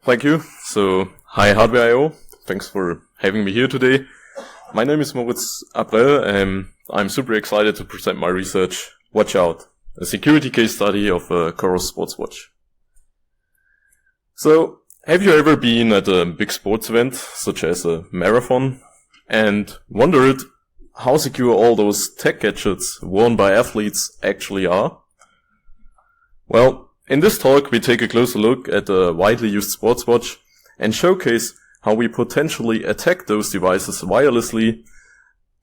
Thank you. So, hi hardwear.io. Thanks for having me here today. My name is Moritz Abrell and I'm super excited to present my research, Watch Out, a security case study of a COROS sports watch. So, have you ever been at a big sports event, such as a marathon, and wondered how secure all those tech gadgets worn by athletes actually are? Well, in this talk we take a closer look at a widely used sports watch and showcase how we potentially attack those devices wirelessly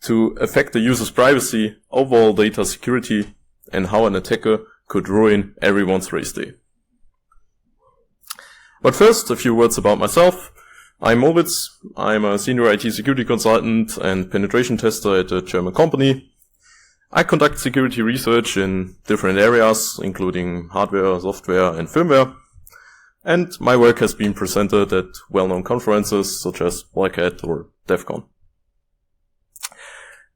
to affect the user's privacy, overall data security, and how an attacker could ruin everyone's race day. But first, a few words about myself. I'm Moritz. I'm a senior IT security consultant and penetration tester at a German company. I conduct security research in different areas, including hardware, software, and firmware. And my work has been presented at well-known conferences such as Black Hat or DEF CON.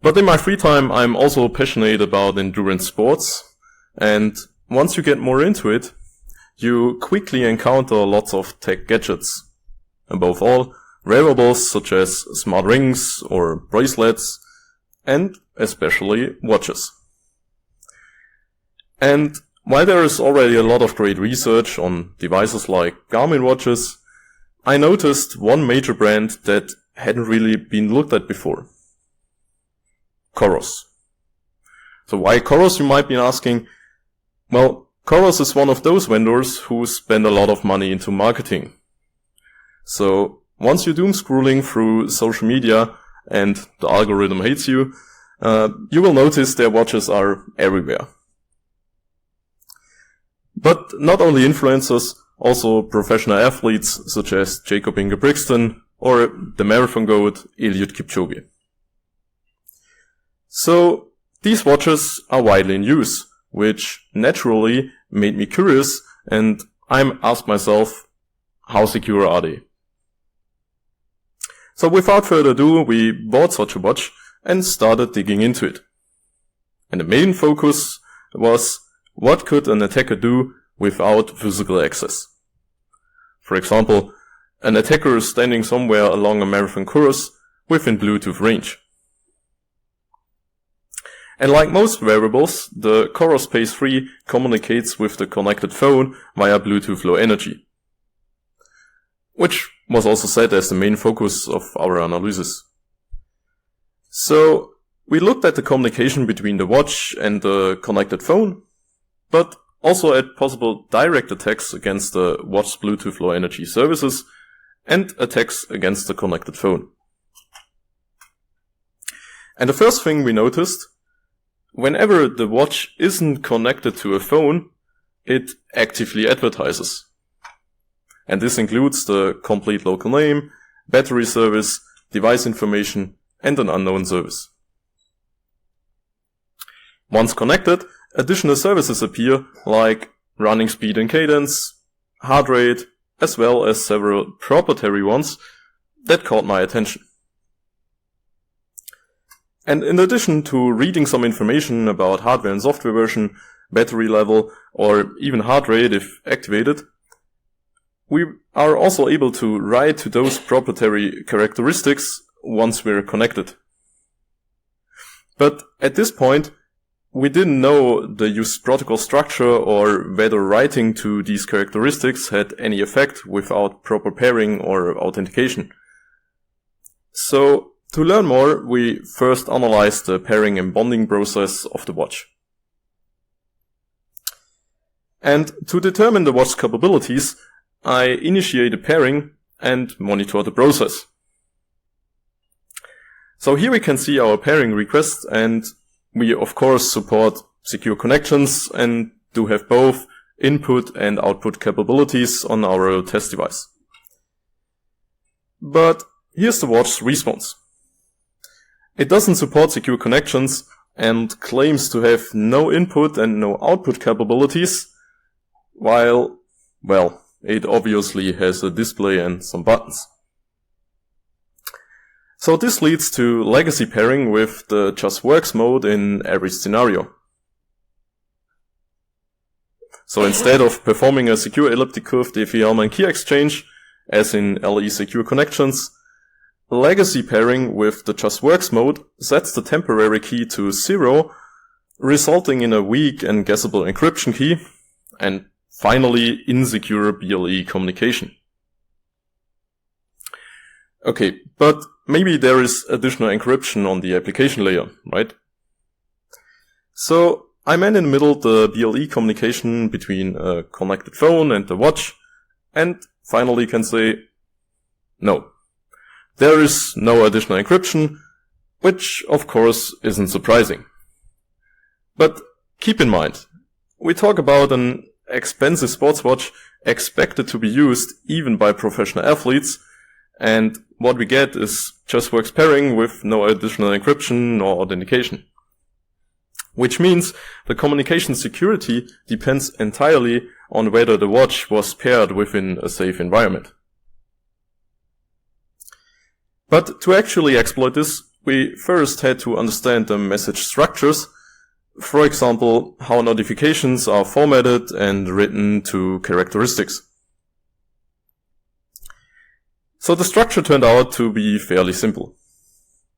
But in my free time, I'm also passionate about endurance sports. And once you get more into it, you quickly encounter lots of tech gadgets. Above all, wearables such as smart rings or bracelets, and especially watches. And while there is already a lot of great research on devices like Garmin watches, I noticed one major brand that hadn't really been looked at before. COROS. So why COROS, you might be asking? Well, COROS is one of those vendors who spend a lot of money into marketing. So once you're doom scrolling through social media and the algorithm hates you, you will notice their watches are everywhere. But not only influencers, also professional athletes such as Jacob Ingebrigtsen or the marathon goat Eliud Kipchoge. So these watches are widely in use, which naturally made me curious, and I asked myself, how secure are they? So without further ado, we bought such a watch and started digging into it. And the main focus was, what could an attacker do without physical access? For example, an attacker is standing somewhere along a marathon course within Bluetooth range. And like most wearables, the COROS PACE 3 communicates with the connected phone via Bluetooth Low Energy, which was also set as the main focus of our analysis. So we looked at the communication between the watch and the connected phone, but also at possible direct attacks against the watch's Bluetooth Low Energy services and attacks against the connected phone. And the first thing we noticed, whenever the watch isn't connected to a phone, it actively advertises. And this includes the complete local name, battery service, device information, and an unknown service. Once connected, additional services appear like running speed and cadence, heart rate, as well as several proprietary ones that caught my attention. And in addition to reading some information about hardware and software version, battery level, or even heart rate if activated, we are also able to write to those proprietary characteristics once we're connected. But at this point, we didn't know the use protocol structure or whether writing to these characteristics had any effect without proper pairing or authentication. So to learn more, we first analyzed the pairing and bonding process of the watch. And to determine the watch's capabilities, I initiated pairing and monitor the process. So here we can see our pairing request, and we of course support secure connections and do have both input and output capabilities on our test device. But here's the watch's response. It doesn't support secure connections and claims to have no input and no output capabilities, while, well, it obviously has a display and some buttons. So this leads to legacy pairing with the just works mode in every scenario. So instead of performing a secure elliptic curve Diffie-Hellman key exchange, as in LE secure connections, legacy pairing with the just works mode sets the temporary key to 0, resulting in a weak and guessable encryption key, and finally insecure BLE communication. Okay, but maybe there is additional encryption on the application layer, right? So I man in the middle the BLE communication between a connected phone and the watch, and finally can say, no. There is no additional encryption, which of course isn't surprising. But keep in mind, we talk about an expensive sports watch expected to be used even by professional athletes, and what we get is just works pairing with no additional encryption or authentication. Which means the communication security depends entirely on whether the watch was paired within a safe environment. But to actually exploit this, we first had to understand the message structures. For example, how notifications are formatted and written to characteristics. So the structure turned out to be fairly simple.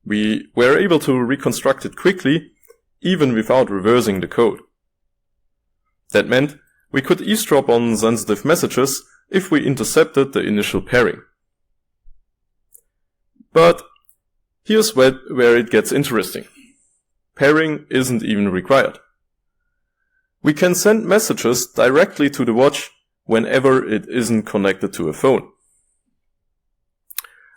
We were able to reconstruct it quickly, even without reversing the code. That meant we could eavesdrop on sensitive messages if we intercepted the initial pairing. But here's where it gets interesting. Pairing isn't even required. We can send messages directly to the watch whenever it isn't connected to a phone.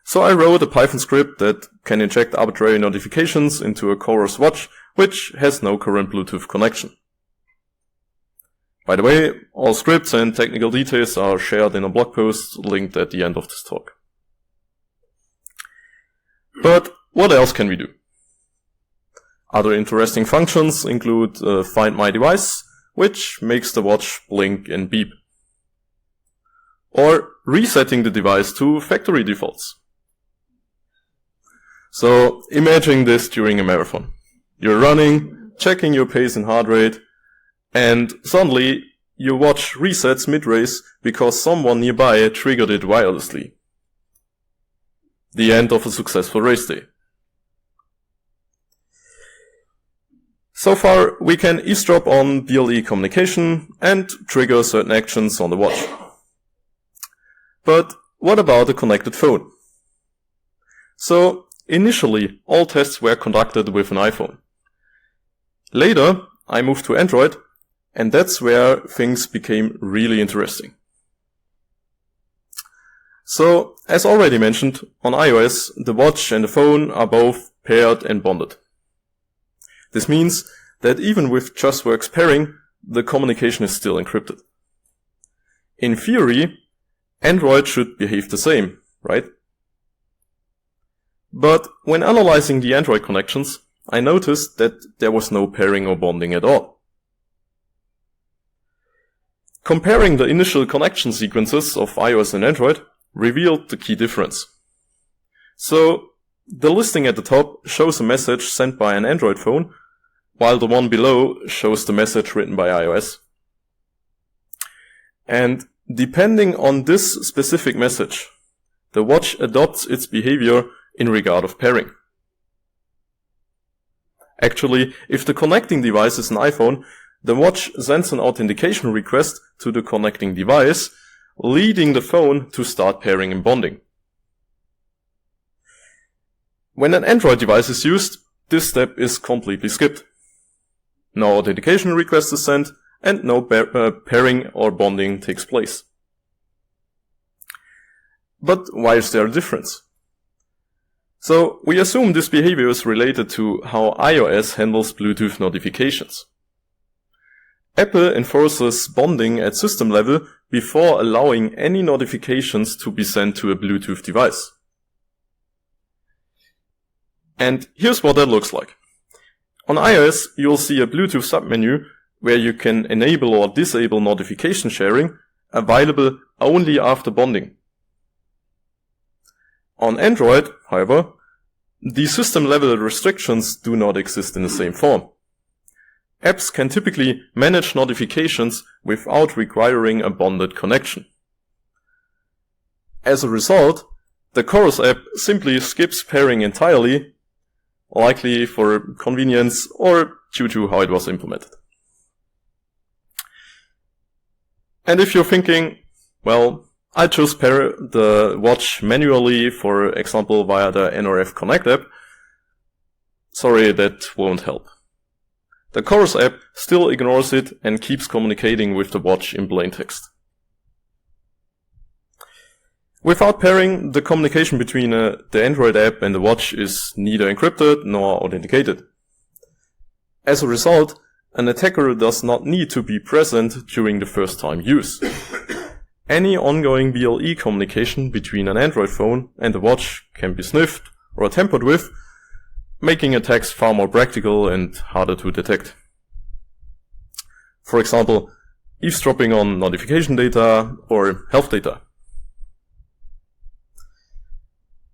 So I wrote a Python script that can inject arbitrary notifications into a COROS watch which has no current Bluetooth connection. By the way, all scripts and technical details are shared in a blog post linked at the end of this talk. But what else can we do? Other interesting functions include Find My Device, which makes the watch blink and beep. Or resetting the device to factory defaults. So imagine this during a marathon. You're running, checking your pace and heart rate, and suddenly your watch resets mid-race because someone nearby triggered it wirelessly. The end of a successful race day. So far, we can eavesdrop on BLE communication and trigger certain actions on the watch. But what about a connected phone? So, initially, all tests were conducted with an iPhone. Later, I moved to Android, and that's where things became really interesting. So, as already mentioned, on iOS, the watch and the phone are both paired and bonded. This means that even with just works pairing, the communication is still encrypted. In theory, Android should behave the same, right? But when analyzing the Android connections, I noticed that there was no pairing or bonding at all. Comparing the initial connection sequences of iOS and Android revealed the key difference. So, the listing at the top shows a message sent by an Android phone, while the one below shows the message written by iOS. And depending on this specific message, the watch adopts its behavior in regard of pairing. Actually, if the connecting device is an iPhone, the watch sends an authentication request to the connecting device, leading the phone to start pairing and bonding. When an Android device is used, this step is completely skipped. No authentication request is sent, and no pairing or bonding takes place. But why is there a difference? So, we assume this behavior is related to how iOS handles Bluetooth notifications. Apple enforces bonding at system level before allowing any notifications to be sent to a Bluetooth device. And here's what that looks like. On iOS, you'll see a Bluetooth submenu where you can enable or disable notification sharing, available only after bonding. On Android, however, the system-level restrictions do not exist in the same form. Apps can typically manage notifications without requiring a bonded connection. As a result, the COROS app simply skips pairing entirely, likely for convenience or due to how it was implemented. And if you're thinking, well, I just pair the watch manually, for example via the NRF Connect app, sorry, that won't help. The COROS app still ignores it and keeps communicating with the watch in plain text. Without pairing, the communication between the Android app and the watch is neither encrypted nor authenticated. As a result, an attacker does not need to be present during the first time use. Any ongoing BLE communication between an Android phone and the watch can be sniffed or tampered with, making attacks far more practical and harder to detect. For example, eavesdropping on notification data or health data.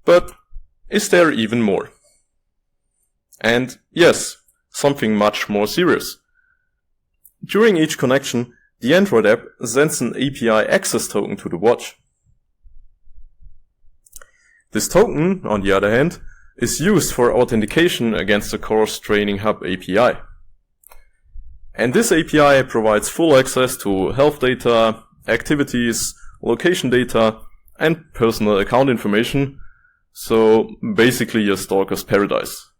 But is there even more? And yes, something much more serious. During each connection, the Android app sends an API access token to the watch. This token, on the other hand, is used for authentication against the COROS Training Hub API. And this API provides full access to health data, activities, location data, and personal account information, so basically a stalker's paradise.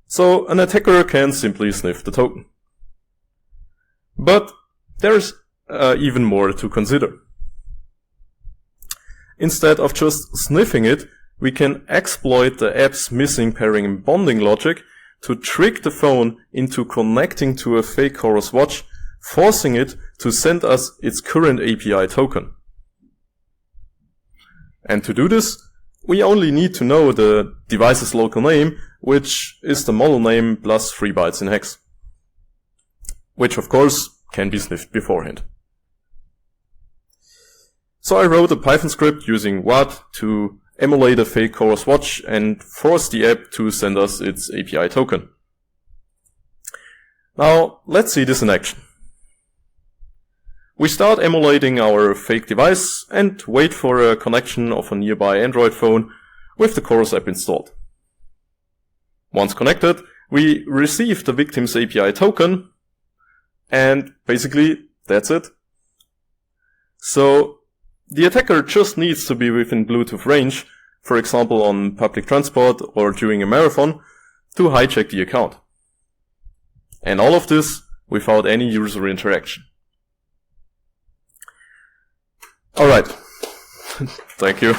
So an attacker can simply sniff the token. But there's even more to consider. Instead of just sniffing it, we can exploit the app's missing pairing and bonding logic to trick the phone into connecting to a fake COROS watch, forcing it to send us its current API token. And to do this, we only need to know the device's local name, which is the model name plus 3 bytes in hex. Which of course can be sniffed beforehand. So I wrote a Python script using WAD to emulate a fake COROS watch and force the app to send us its API token. Now let's see this in action. We start emulating our fake device and wait for a connection of a nearby Android phone with the COROS app installed. Once connected, we receive the victim's API token, and basically that's it. So the attacker just needs to be within Bluetooth range, for example on public transport or during a marathon, to hijack the account. And all of this without any user interaction. Alright. Thank you.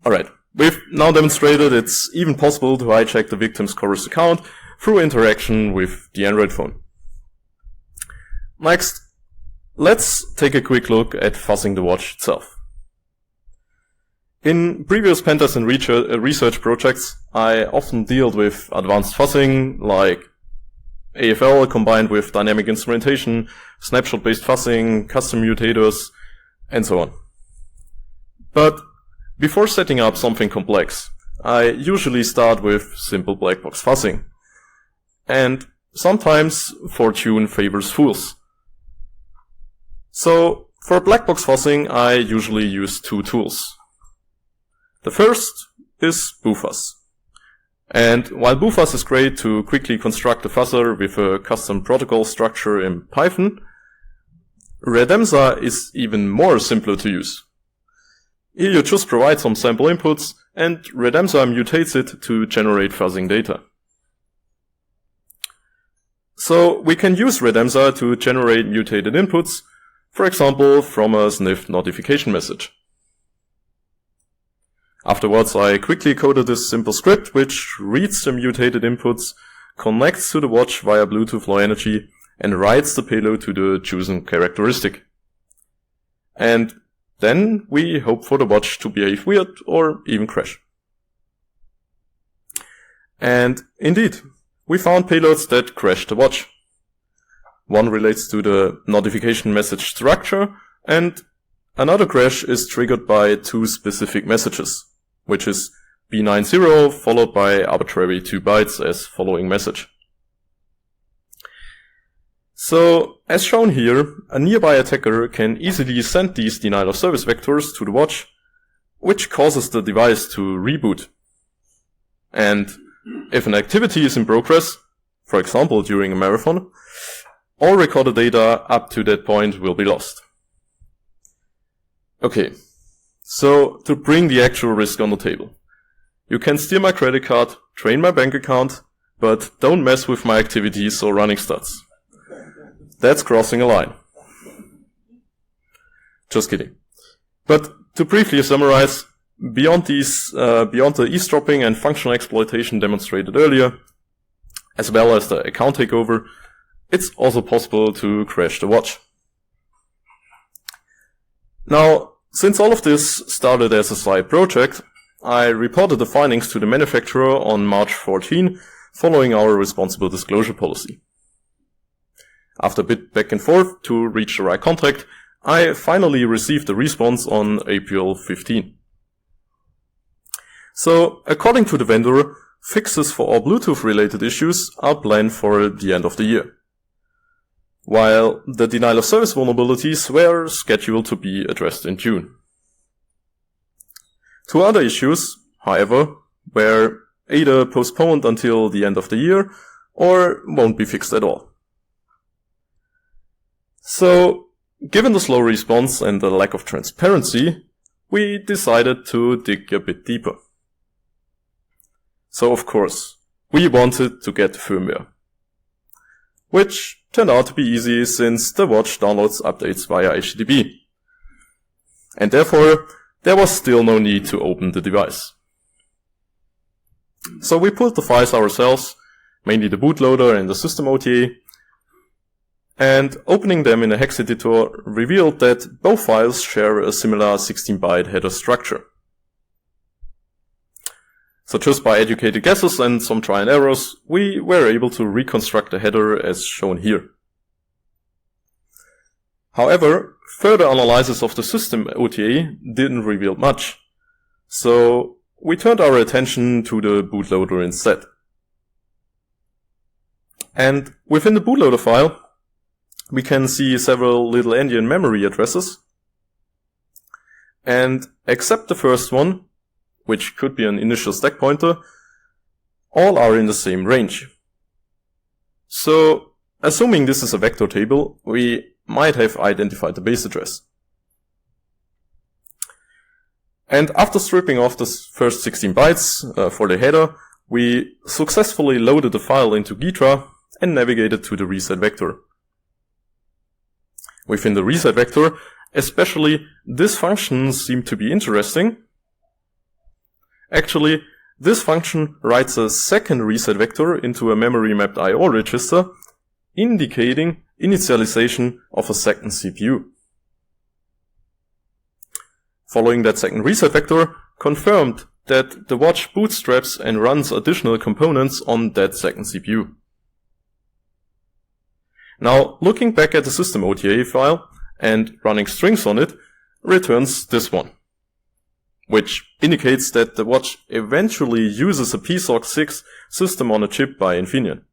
Alright. We've now demonstrated it's even possible to hijack the victim's COROS account through interaction with the Android phone. Next, let's take a quick look at fuzzing the watch itself. In previous pentest and research projects, I often dealt with advanced fuzzing like AFL combined with dynamic instrumentation, snapshot-based fuzzing, custom mutators, and so on. But before setting up something complex, I usually start with simple black box fuzzing. And sometimes fortune favors fools. So for black box fuzzing, I usually use 2 tools. The first is boofuzz. And while boofuzz is great to quickly construct a fuzzer with a custom protocol structure in Python, Redemza is even more simpler to use. Here you just provide some sample inputs and Redemza mutates it to generate fuzzing data. So we can use Redemza to generate mutated inputs, for example from a sniffed notification message. Afterwards, I quickly coded this simple script which reads the mutated inputs, connects to the watch via Bluetooth Low Energy, and writes the payload to the chosen characteristic. And then we hope for the watch to behave weird or even crash. And indeed, we found payloads that crash the watch. One relates to the notification message structure, and another crash is triggered by 2 specific messages, which is B90 followed by arbitrary 2 bytes as following message. So, as shown here, a nearby attacker can easily send these denial of service vectors to the watch, which causes the device to reboot. And if an activity is in progress, for example during a marathon, all recorded data up to that point will be lost. Okay, so to bring the actual risk on the table. You can steal my credit card, drain my bank account, but don't mess with my activities or running stats. That's crossing a line. Just kidding. But to briefly summarize, beyond the eavesdropping and functional exploitation demonstrated earlier, as well as the account takeover, it's also possible to crash the watch. Now, since all of this started as a side project, I reported the findings to the manufacturer on March 14, following our responsible disclosure policy. After a bit back and forth to reach the right contact, I finally received a response on April 15. So, according to the vendor, fixes for all Bluetooth-related issues are planned for the end of the year, while the denial of service vulnerabilities were scheduled to be addressed in June. Two other issues, however, were either postponed until the end of the year or won't be fixed at all. So, given the slow response and the lack of transparency, we decided to dig a bit deeper. So of course, we wanted to get the firmware, which turned out to be easy since the watch downloads updates via HTTP. And therefore, there was still no need to open the device. So we pulled the files ourselves, mainly the bootloader and the system OTA, and opening them in a hex editor revealed that both files share a similar 16-byte header structure. So just by educated guesses and some try and errors, we were able to reconstruct the header as shown here. However, further analysis of the system OTA didn't reveal much, so we turned our attention to the bootloader instead. And within the bootloader file, we can see several little endian memory addresses, and except the first one, which could be an initial stack pointer, all are in the same range. So, assuming this is a vector table, we might have identified the base address. And after stripping off the first 16 bytes for the header, we successfully loaded the file into Gitra and navigated to the reset vector. Within the reset vector, especially this function seemed to be interesting. Actually, this function writes a second reset vector into a memory mapped IO register, indicating initialization of a second CPU. Following that second reset vector, confirmed that the watch bootstraps and runs additional components on that second CPU. Now, looking back at the system OTA file and running strings on it, returns this one, which indicates that the watch eventually uses a PSOC 6 system on a chip by Infineon.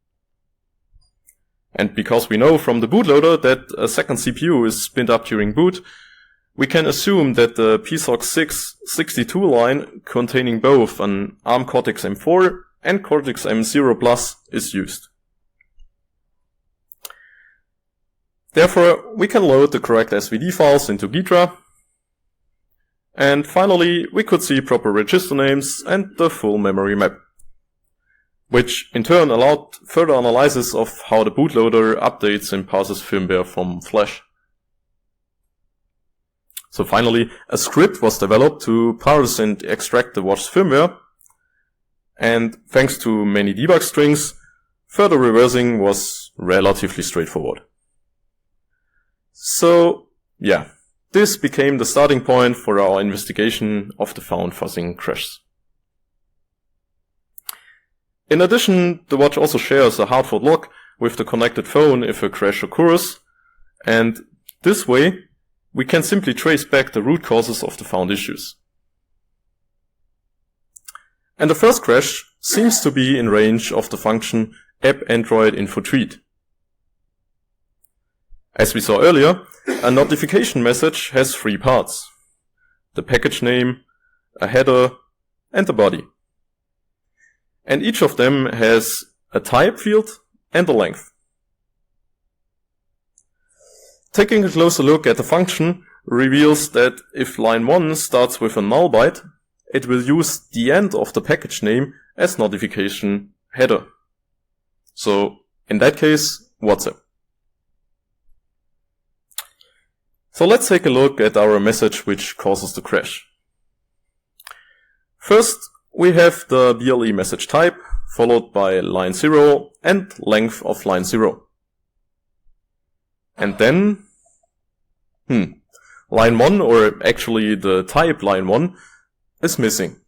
And because we know from the bootloader that a second CPU is spinned up during boot, we can assume that the PSOC 6 62 line containing both an ARM Cortex M4 and Cortex M0 Plus is used. Therefore, we can load the correct SVD files into Gitra. And finally, we could see proper register names and the full memory map, which in turn allowed further analysis of how the bootloader updates and parses firmware from flash. So finally, a script was developed to parse and extract the watch's firmware, and thanks to many debug strings, further reversing was relatively straightforward. So, yeah, this became the starting point for our investigation of the found fuzzing crashes. In addition, the watch also shares a hard forward lock with the connected phone if a crash occurs, and this way, we can simply trace back the root causes of the found issues. And the first crash seems to be in range of the function app android info treat. As we saw earlier, a notification message has 3 parts: the package name, a header, and a body. And each of them has a type field and a length. Taking a closer look at the function reveals that if line 1 starts with a null byte, it will use the end of the package name as notification header. So in that case, WhatsApp. So let's take a look at our message which causes the crash. First, we have the BLE message type, followed by line 0 and length of line 0. And then, line 1, or actually the type line 1, is missing.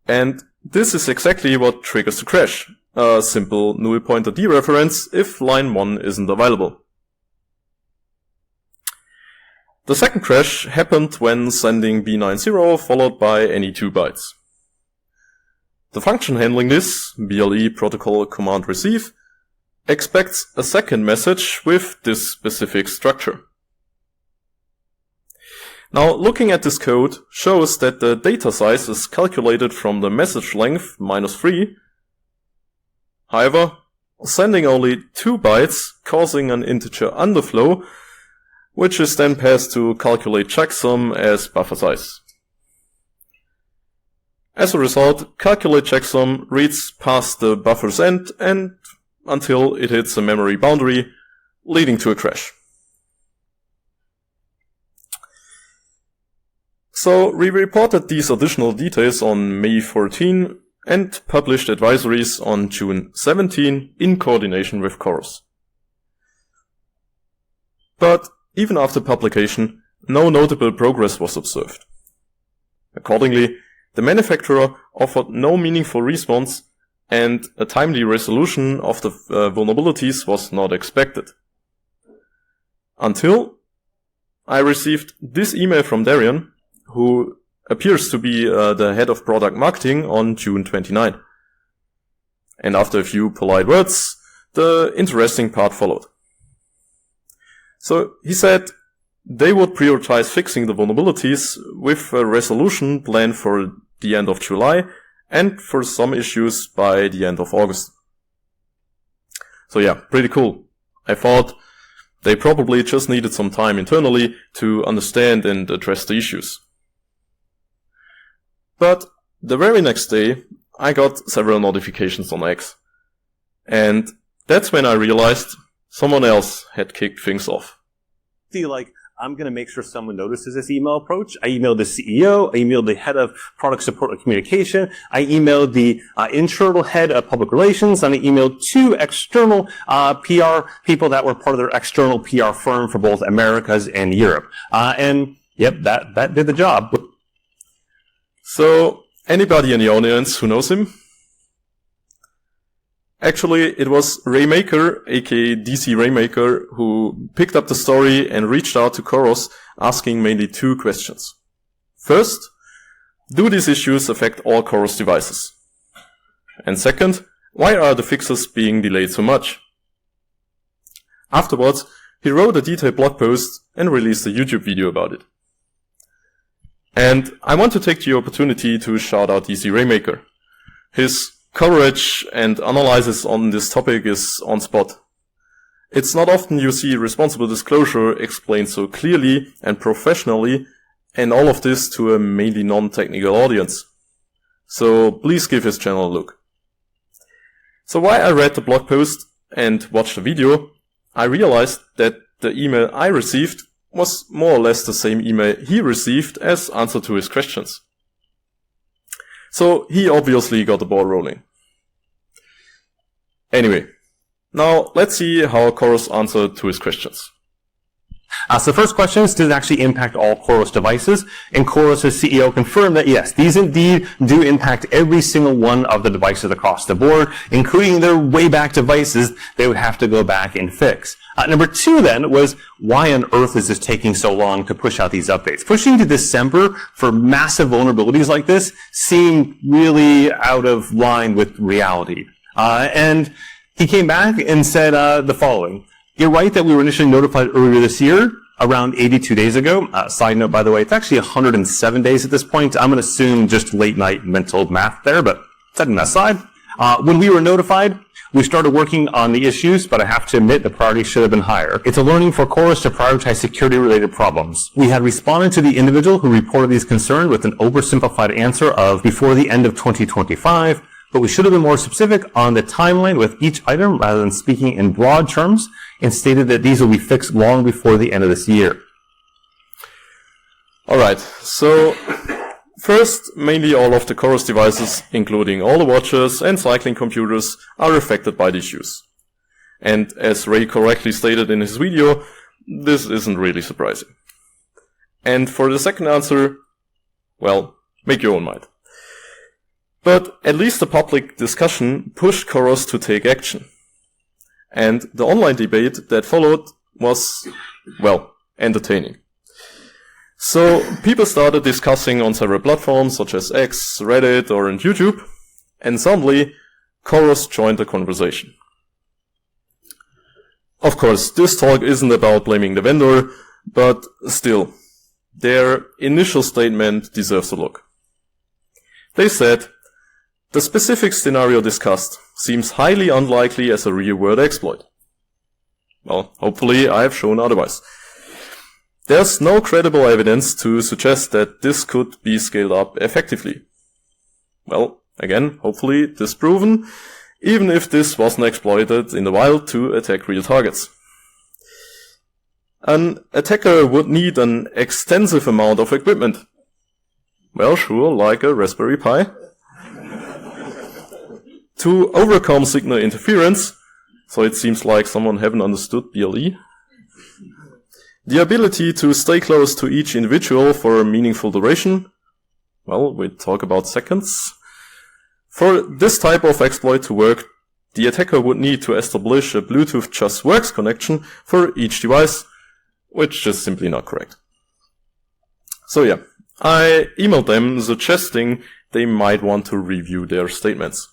And this is exactly what triggers the crash, a simple null pointer dereference if line 1 isn't available. The second crash happened when sending B90 followed by any 2 bytes. The function handling this, BLE protocol command receive, expects a second message with this specific structure. Now, looking at this code shows that the data size is calculated from the message length -3. However, sending only 2 bytes, causing an integer underflow, which is then passed to calculate checksum as buffer size. As a result, calculate checksum reads past the buffer's end and until it hits a memory boundary, leading to a crash. So we reported these additional details on May 14 and published advisories on June 17 in coordination with COROS. But even after publication, no notable progress was observed. Accordingly, the manufacturer offered no meaningful response and a timely resolution of the vulnerabilities was not expected. Until I received this email from Darian, who appears to be the head of product marketing, on June 29. And after a few polite words, the interesting part followed. So he said they would prioritize fixing the vulnerabilities with a resolution planned for the end of July and for some issues by the end of August. So yeah, pretty cool. I thought they probably just needed some time internally to understand and address the issues. But the very next day, I got several notifications on X. And that's when I realized someone else had kicked things off. Like, I'm going to make sure someone notices this email approach. I emailed the CEO. I emailed the head of product support and communication. I emailed the internal head of public relations. And I emailed 2 external PR people that were part of their external PR firm for both Americas and Europe. And yep, that did the job. So, anybody in the audience who knows him? Actually, it was Raymaker, aka DC Raymaker, who picked up the story and reached out to COROS asking mainly 2 questions. First, do these issues affect all COROS devices? And second, why are the fixes being delayed so much? Afterwards, he wrote a detailed blog post and released a YouTube video about it. And I want to take the opportunity to shout out DC Raymaker. His coverage and analysis on this topic is on spot. It's not often you see responsible disclosure explained so clearly and professionally, and all of this to a mainly non-technical audience. So please give his channel a look. So while I read the blog post and watched the video, I realized that the email I received was more or less the same email he received as answer to his questions. So he obviously got the ball rolling. Anyway, now let's see how COROS answered to his questions. So the first question is, does it actually impact all COROS devices? And COROS' CEO confirmed that yes, these indeed do impact every single one of the devices across the board, including their way back devices they would have to go back and fix. Number 2 then was, why on earth is this taking so long to push out these updates? Pushing to December for massive vulnerabilities like this seemed really out of line with reality. And he came back and said the following. You're right that we were initially notified earlier this year, around 82 days ago. Side note, by the way, it's actually 107 days at this point. I'm going to assume just late night mental math there, but setting that aside. When we were notified, we started working on the issues, but I have to admit the priority should have been higher. It's a learning for COROS to prioritize security-related problems. We had responded to the individual who reported these concerns with an oversimplified answer of before the end of 2025, but we should have been more specific on the timeline with each item rather than speaking in broad terms and stated that these will be fixed long before the end of this year. Alright, so first, mainly all of the COROS devices, including all the watches and cycling computers, are affected by the issues. And as Ray correctly stated in his video, this isn't really surprising. And for the second answer, well, make your own mind. But at least the public discussion pushed COROS to take action. And the online debate that followed was, well, entertaining. So people started discussing on several platforms such as X, Reddit, or on YouTube, and suddenly COROS joined the conversation. Of course, this talk isn't about blaming the vendor, but still, their initial statement deserves a look. They said, "The specific scenario discussed seems highly unlikely as a real-world exploit." Well, hopefully I have shown otherwise. There's no credible evidence to suggest that this could be scaled up effectively. Well, again, hopefully disproven, even if this wasn't exploited in the wild to attack real targets. An attacker would need an extensive amount of equipment. Well, sure, like a Raspberry Pi. To overcome signal interference, so it seems like someone haven't understood BLE. The ability to stay close to each individual for a meaningful duration. Well, we talk about seconds. For this type of exploit to work, the attacker would need to establish a Bluetooth just works connection for each device, which is simply not correct. So yeah, I emailed them suggesting they might want to review their statements.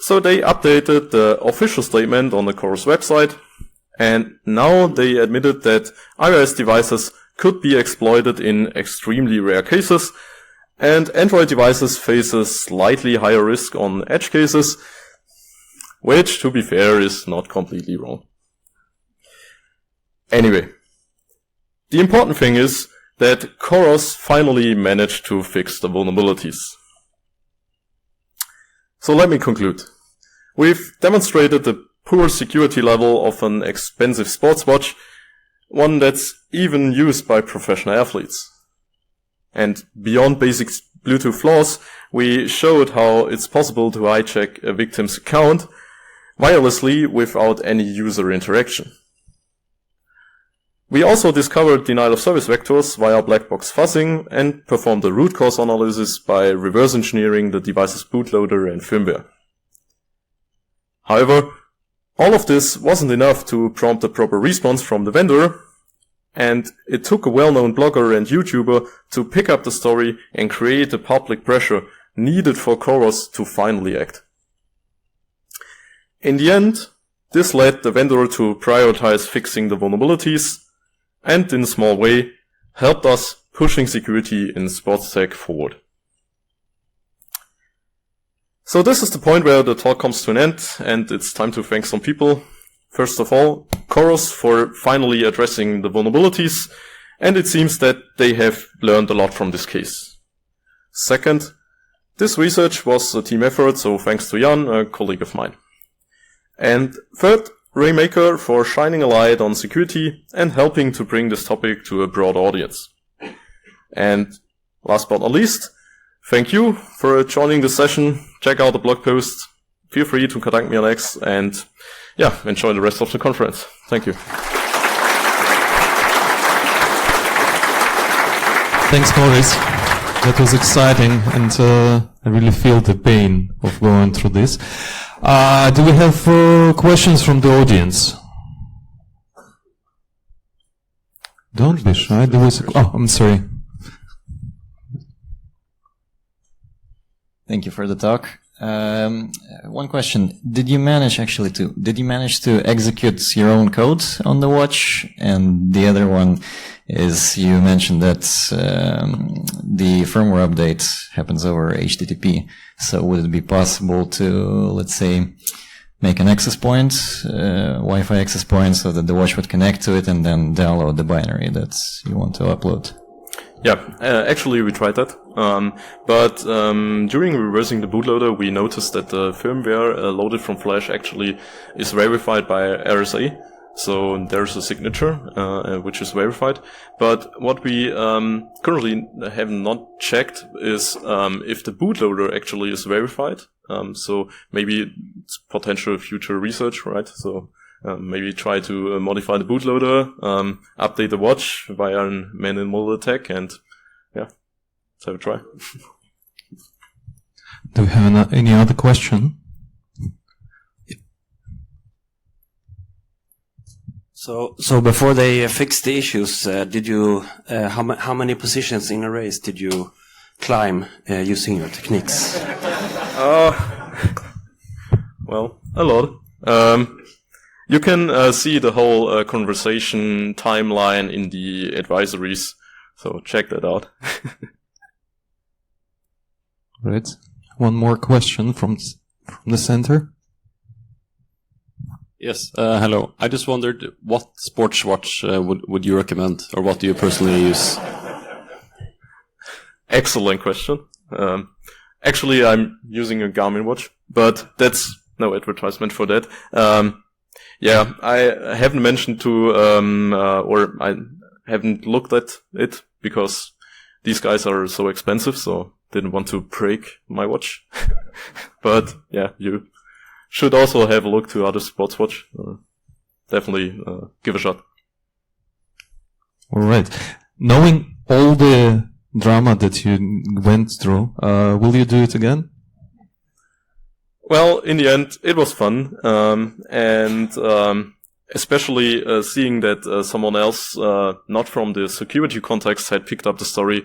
So they updated the official statement on the COROS website, and now they admitted that iOS devices could be exploited in extremely rare cases, and Android devices face a slightly higher risk on edge cases, which, to be fair, is not completely wrong. Anyway, the important thing is that COROS finally managed to fix the vulnerabilities. So let me conclude. We've demonstrated the poor security level of an expensive sports watch, one that's even used by professional athletes. And beyond basic Bluetooth flaws, we showed how it's possible to hijack a victim's account wirelessly without any user interaction. We also discovered denial of service vectors via black box fuzzing and performed a root cause analysis by reverse engineering the device's bootloader and firmware. However, all of this wasn't enough to prompt a proper response from the vendor, and it took a well-known blogger and YouTuber to pick up the story and create the public pressure needed for COROS to finally act. In the end, this led the vendor to prioritize fixing the vulnerabilities, and in a small way, helped us pushing security in sports tech forward. So this is the point where the talk comes to an end, and it's time to thank some people. First of all, COROS for finally addressing the vulnerabilities, and it seems that they have learned a lot from this case. Second, this research was a team effort, so thanks to Jan, a colleague of mine. And third, Raymaker for shining a light on security and helping to bring this topic to a broad audience. And last but not least, thank you for joining the session. Check out the blog post. Feel free to contact me on X, and yeah, enjoy the rest of the conference. Thank you. Thanks, Moritz. That was exciting, and I really feel the pain of going through this. Do we have questions from the audience? Don't be shy. There was I'm sorry. Thank you for the talk. One question: Did you manage to execute your own code on the watch? And the other one is, you mentioned that the firmware update happens over HTTP. So would it be possible to, let's say, make an access point, Wi-Fi access point, so that the watch would connect to it and then download the binary that you want to upload? Yeah, actually we tried that. But during reversing the bootloader, we noticed that the firmware loaded from Flash actually is verified by RSA. So there's a signature which is verified. But what we currently have not checked is if the bootloader actually is verified. So maybe it's potential future research, right? So maybe try to modify the bootloader, update the watch via a man-in-the-middle attack, and yeah, let's have a try. Do we have any other question? So before they fixed the issues, did you how many positions in a race did you climb using your techniques? Well, a lot. You can see the whole conversation timeline in the advisories, so check that out. Right. One more question from the center. Yes, hello. I just wondered, what sports watch would you recommend, or what do you personally use? Excellent question. Actually, I'm using a Garmin watch, but that's no advertisement for that. Yeah, I haven't mentioned to, or I haven't looked at it because these guys are so expensive, so didn't want to break my watch. But yeah, you should also have a look to other sports watch. Definitely give a shot. All right. Knowing all the drama that you went through, will you do it again? Well, in the end, it was fun, and especially seeing that someone else, not from the security context, had picked up the story.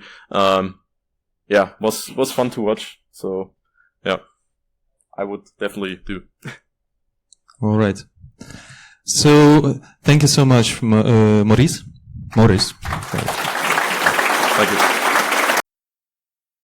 Yeah, was fun to watch. So, yeah, I would definitely do. All right. So, thank you so much, Moritz. Thank you.